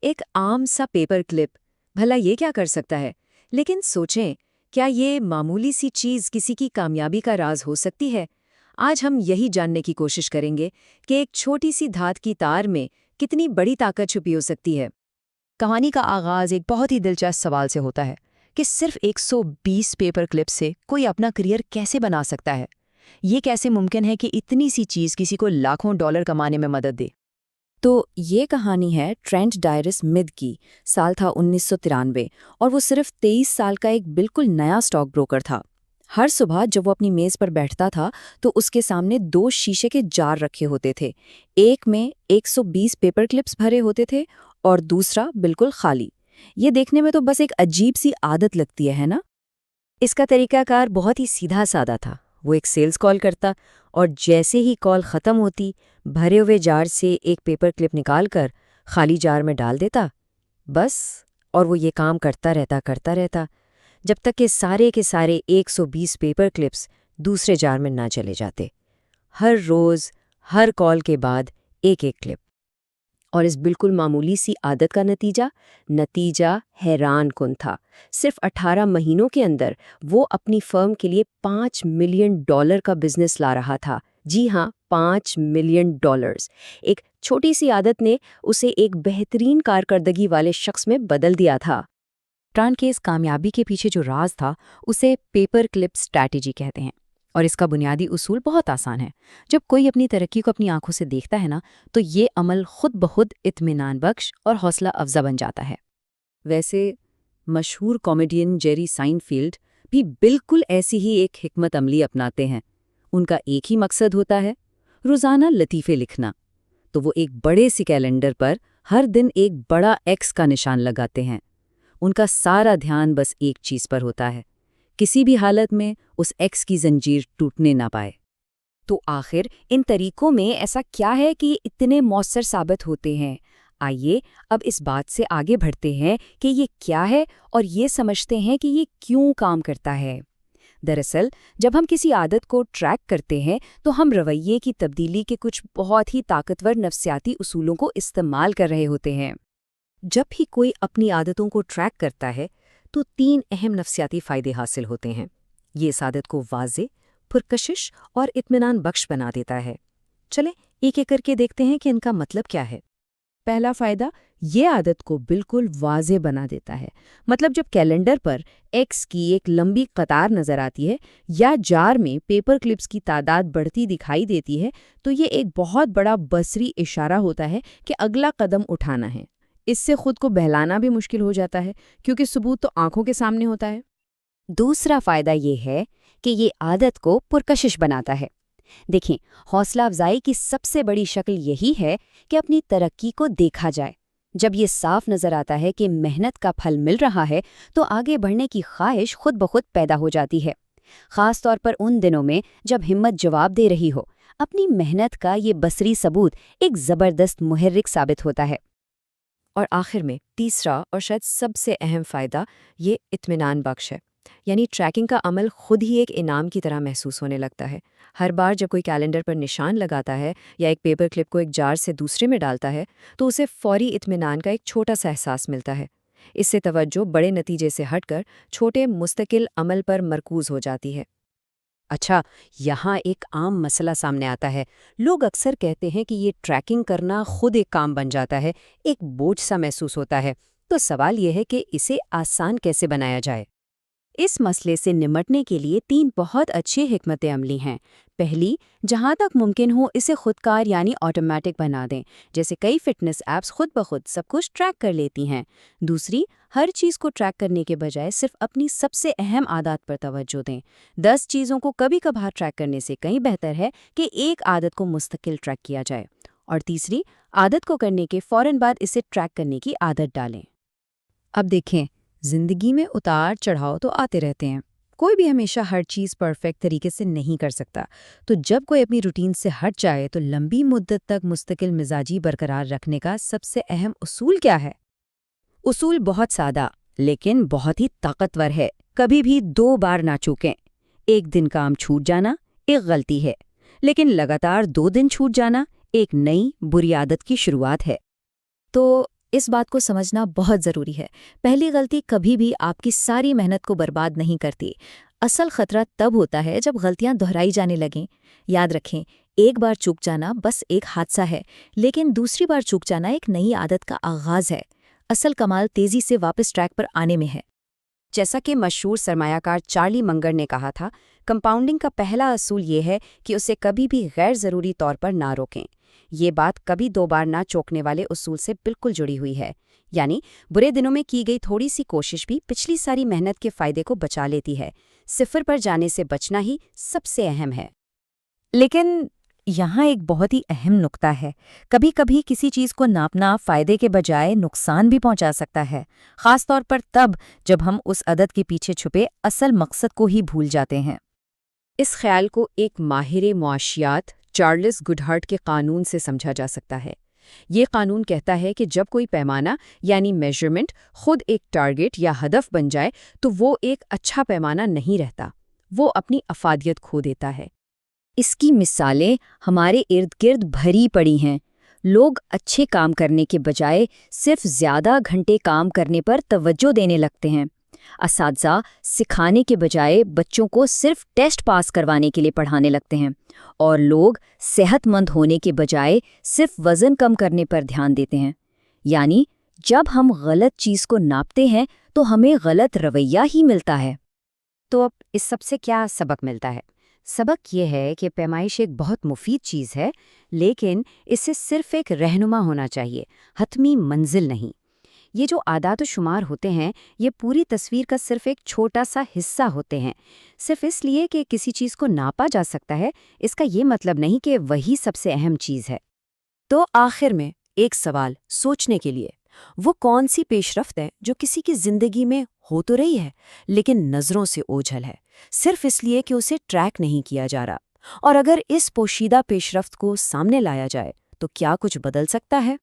ایک عام سا پیپر کلپ، بھلا یہ کیا کر سکتا ہے؟ لیکن سوچیں، کیا یہ معمولی سی چیز کسی کی کامیابی کا راز ہو سکتی ہے؟ آج ہم یہی جاننے کی کوشش کریں گے کہ ایک چھوٹی سی دھات کی تار میں کتنی بڑی طاقت چھپی ہو سکتی ہے۔ کہانی کا آغاز ایک بہت ہی دلچسپ سوال سے ہوتا ہے کہ صرف 120 پیپر کلپ سے کوئی اپنا کریئر کیسے بنا سکتا ہے؟ یہ کیسے ممکن ہے کہ اتنی سی چیز کسی کو لاکھوں ڈالر کمانے میں مدد دے؟ تو یہ کہانی ہے ٹرینٹ ڈائرس مد کی۔ سال تھا 1993 اور وہ صرف 23 سال کا ایک بالکل نیا سٹاک بروکر تھا۔ ہر صبح جب وہ اپنی میز پر بیٹھتا تھا تو اس کے سامنے 2 شیشے کے جار رکھے ہوتے تھے، ایک میں 120 پیپر کلپس بھرے ہوتے تھے اور دوسرا بالکل خالی۔ یہ دیکھنے میں تو بس ایک عجیب سی عادت لگتی ہے نا؟ اس کا طریقہ کار بہت ہی سیدھا سادہ تھا۔ وہ ایک سیلز کال کرتا اور جیسے ہی کال ختم ہوتی، بھرے ہوئے جار سے ایک پیپر کلپ نکال کر خالی جار میں ڈال دیتا، بس۔ اور وہ یہ کام کرتا رہتا جب تک کہ سارے کے سارے 120 پیپر کلپس دوسرے جار میں نہ چلے جاتے۔ ہر روز ہر کال کے بعد ایک ایک کلپ۔ اور اس بالکل معمولی سی عادت کا نتیجہ حیران کن تھا۔ صرف 18 مہینوں کے اندر وہ اپنی فرم کے لیے $5 ملین کا بزنس لا رہا تھا۔ جی ہاں، $5 ملین۔ ایک چھوٹی سی عادت نے اسے ایک بہترین کارکردگی والے شخص میں بدل دیا تھا۔ ٹرانٹ کے اس کامیابی کے پیچھے جو راز تھا اسے پیپر کلپ اسٹریٹجی کہتے ہیں، اور اس کا بنیادی اصول بہت آسان ہے۔ جب کوئی اپنی ترقی کو اپنی آنکھوں سے دیکھتا ہے نا، تو یہ عمل خود بخود اطمینان بخش اور حوصلہ افزا بن جاتا ہے۔ ویسے مشہور کامیڈین جیری سائنفیلڈ بھی بالکل ایسی ہی ایک حکمت عملی اپناتے ہیں۔ ان کا ایک ہی مقصد ہوتا ہے، روزانہ لطیفے لکھنا۔ تو وہ ایک بڑے سے کیلنڈر پر ہر دن ایک بڑا ایکس کا نشان لگاتے ہیں۔ ان کا سارا دھیان بس ایک چیز پر ہوتا ہے، کسی بھی حالت میں اس ایکس کی زنجیر ٹوٹنے نہ پائے۔ تو آخر ان طریقوں میں ایسا کیا ہے کہ یہ اتنے مؤثر ثابت ہوتے ہیں؟ آئیے اب اس بات سے آگے بڑھتے ہیں کہ یہ کیا ہے اور یہ سمجھتے ہیں کہ یہ کیوں کام کرتا ہے۔ دراصل جب ہم کسی عادت کو ٹریک کرتے ہیں تو ہم رویے کی تبدیلی کے کچھ بہت ہی طاقتور نفسیاتی اصولوں کو استعمال کر رہے ہوتے ہیں۔ جب بھی کوئی اپنی عادتوں کو ٹریک کرتا ہے تو 3 اہم نفسیاتی فائدے حاصل ہوتے ہیں۔ یہ اس عادت کو واضح، پرکشش اور اطمینان بخش بنا دیتا ہے۔ چلیں ایک ایک کر کے دیکھتے ہیں کہ ان کا مطلب کیا ہے۔ پہلا فائدہ، یہ عادت کو بالکل واضح بنا دیتا ہے۔ مطلب جب کیلنڈر پر ایکس کی ایک لمبی قطار نظر آتی ہے یا جار میں پیپر کلپس کی تعداد بڑھتی دکھائی دیتی ہے تو یہ ایک بہت بڑا بصری اشارہ ہوتا ہے کہ اگلا قدم اٹھانا ہے۔ اس سے خود کو بہلانا بھی مشکل ہو جاتا ہے کیونکہ ثبوت تو آنکھوں کے سامنے ہوتا ہے۔ دوسرا فائدہ یہ ہے کہ یہ عادت کو پرکشش بناتا ہے۔ دیکھیں، حوصلہ افزائی کی سب سے بڑی شکل یہی ہے کہ اپنی ترقی کو دیکھا جائے۔ جب یہ صاف نظر آتا ہے کہ محنت کا پھل مل رہا ہے تو آگے بڑھنے کی خواہش خود بخود پیدا ہو جاتی ہے، خاص طور پر ان دنوں میں جب ہمت جواب دے رہی ہو۔ اپنی محنت کا یہ بصری ثبوت ایک زبردست محرک ثابت ہوتا ہے۔ اور آخر میں تیسرا اور شاید سب سے اہم فائدہ یہ اطمینان بخش ہے۔ یعنی ٹریکنگ کا عمل خود ہی ایک انعام کی طرح محسوس ہونے لگتا ہے۔ ہر بار جب کوئی کیلنڈر پر نشان لگاتا ہے یا ایک پیپر کلپ کو ایک جار سے دوسرے میں ڈالتا ہے تو اسے فوری اطمینان کا ایک چھوٹا سا احساس ملتا ہے۔ اس سے توجہ بڑے نتیجے سے ہٹ کر چھوٹے مستقل عمل پر مرکوز ہو جاتی ہے۔ اچھا، یہاں ایک عام مسئلہ سامنے آتا ہے۔ لوگ اکثر کہتے ہیں کہ یہ ٹریکنگ کرنا خود ایک کام بن جاتا ہے، ایک بوجھ سا محسوس ہوتا ہے۔ تو سوال یہ ہے کہ اسے آسان کیسے بنایا جائے؟ اس مسئلے سے نمٹنے کے لیے 3 بہت اچھی حکمت عملی ہیں۔ پہلی، جہاں تک ممکن ہو اسے خودکار یعنی آٹومیٹک بنا دیں، جیسے کئی فٹنس ایپس خود بخود سب کچھ ٹریک کر لیتی ہیں۔ دوسری، ہر چیز کو ٹریک کرنے کے بجائے صرف اپنی سب سے اہم عادات پر توجہ دیں۔ 10 چیزوں کو کبھی کبھار ٹریک کرنے سے کہیں بہتر ہے کہ ایک عادت کو مستقل ٹریک کیا جائے۔ اور تیسری، عادت کو کرنے کے فوراً بعد اسے ٹریک کرنے کی عادت ڈالیں۔ اب دیکھیں، زندگی میں اتار چڑھاؤ تو آتے رہتے ہیں۔ کوئی بھی ہمیشہ ہر چیز پرفیکٹ طریقے سے نہیں کر سکتا۔ تو جب کوئی اپنی روٹین سے ہٹ جائے تو لمبی مدت تک مستقل مزاجی برقرار رکھنے کا سب سے اہم اصول کیا ہے؟ اصول بہت سادہ لیکن بہت ہی طاقتور ہے۔ کبھی بھی 2 بار نہ چوکیں۔ ایک دن کام چھوٹ جانا ایک غلطی ہے، لیکن لگاتار 2 دن چھوٹ جانا ایک نئی بری عادت کی شروعات ہے۔ تو اس بات کو سمجھنا بہت ضروری ہے۔ پہلی غلطی کبھی بھی آپ کی ساری محنت کو برباد نہیں کرتی۔ اصل خطرہ تب ہوتا ہے جب غلطیاں دہرائی جانے لگیں۔ یاد رکھیں، ایک بار چوک جانا بس ایک حادثہ ہے، لیکن دوسری بار چوک جانا ایک نئی عادت کا آغاز ہے۔ اصل کمال تیزی سے واپس ٹریک پر آنے میں ہے۔ جیسا کہ مشہور سرمایہ کار چارلی منگر نے کہا تھا، کمپاؤنڈنگ کا پہلا اصول یہ ہے کہ اسے کبھی بھی غیر ضروری طور پر نہ روکیں۔ یہ بات کبھی 2 بار نہ چوکنے والے اصول سے بالکل جڑی ہوئی ہے، یعنی برے دنوں میں کی گئی تھوڑی سی کوشش بھی پچھلی ساری محنت کے فائدے کو بچا لیتی ہے۔ 0 پر جانے سے بچنا ہی سب سے اہم ہے۔ لیکن یہاں ایک بہت ہی اہم نقطہ ہے۔ کبھی کبھی کسی چیز کو ناپنا فائدے کے بجائے نقصان بھی پہنچا سکتا ہے، خاص طور پر تب جب ہم اس عادت کے پیچھے چھپے اصل مقصد کو ہی بھول جاتے ہیں۔ اس خیال کو ایک ماہر معاشیات چارلس گڈہارٹ کے قانون سے سمجھا جا سکتا ہے۔ یہ قانون کہتا ہے کہ جب کوئی پیمانہ یعنی میجرمنٹ خود ایک ٹارگٹ یا ہدف بن جائے تو وہ ایک اچھا پیمانہ نہیں رہتا، وہ اپنی افادیت کھو دیتا ہے۔ اس کی مثالیں ہمارے ارد گرد بھری پڑی ہیں۔ لوگ اچھے کام کرنے کے بجائے صرف زیادہ گھنٹے کام کرنے پر توجہ دینے لگتے ہیں۔ اساتذہ سکھانے کے بجائے بچوں کو صرف ٹیسٹ پاس کروانے کے لیے پڑھانے لگتے ہیں، اور لوگ صحت مند ہونے کے بجائے صرف وزن کم کرنے پر دھیان دیتے ہیں۔ یعنی جب ہم غلط چیز کو ناپتے ہیں تو ہمیں غلط رویہ ہی ملتا ہے۔ تو اب اس سب سے کیا سبق ملتا ہے؟ سبق یہ ہے کہ پیمائش ایک بہت مفید چیز ہے، لیکن اسے صرف ایک رہنما ہونا چاہیے، حتمی منزل نہیں۔ یہ جو اعداد و شمار ہوتے ہیں، یہ پوری تصویر کا صرف ایک چھوٹا سا حصہ ہوتے ہیں۔ صرف اس لیے کہ کسی چیز کو ناپا جا سکتا ہے، اس کا یہ مطلب نہیں کہ وہی سب سے اہم چیز ہے۔ تو آخر میں ایک سوال سوچنے کے لیے، وہ کون سی پیش رفت ہے جو کسی کی زندگی میں ہو تو رہی ہے لیکن نظروں سے اوجھل ہے، صرف اس لیے کہ اسے ٹریک نہیں کیا جا رہا؟ اور اگر اس پوشیدہ پیش رفت کو سامنے لایا جائے تو کیا کچھ بدل سکتا ہے؟